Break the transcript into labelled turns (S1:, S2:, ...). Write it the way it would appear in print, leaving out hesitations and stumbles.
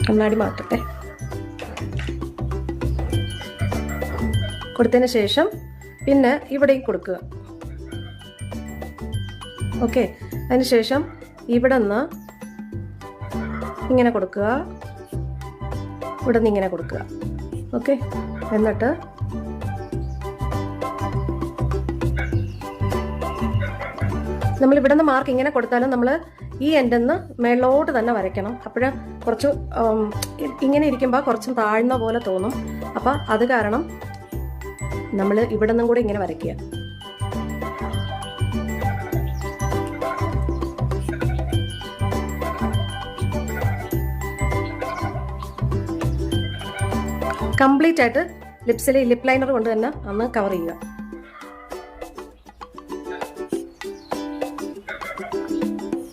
S1: കണ്ണാടി മാറ്റട്ടെ. കൊടുത്തതിന് ശേഷം പിന്നെ ഇവിടെയും കൊടുക്കുക. ഓക്കെ, അതിന് ശേഷം ഇവിടെ നിന്ന് ഇങ്ങനെ കൊടുക്കുക, ഇവിടെ നിന്ന് ഇങ്ങനെ കൊടുക്കുക. ഓക്കെ, എന്നിട്ട് നമ്മൾ ഇവിടെ നിന്ന് മാർക്ക് ഇങ്ങനെ കൊടുത്താലും നമ്മൾ ഈ എൻഡിൽ നിന്ന് മേളോട്ട് തന്നെ വരയ്ക്കണം. അപ്പോൾ കുറച്ച് ഇങ്ങനെ ഇരിക്കുമ്പോൾ കുറച്ചും താഴ്ന്ന പോലെ തോന്നും. അപ്പം അത് കാരണം നമ്മൾ ഇവിടെ നിന്നും കൂടെ ഇങ്ങനെ വരയ്ക്കുക. കംപ്ലീറ്റ് ആയിട്ട് ലിപ്സിൽ ലിപ്പ് ലൈനർ കൊണ്ട് തന്നെ ഒന്ന് കവർ ചെയ്യുക.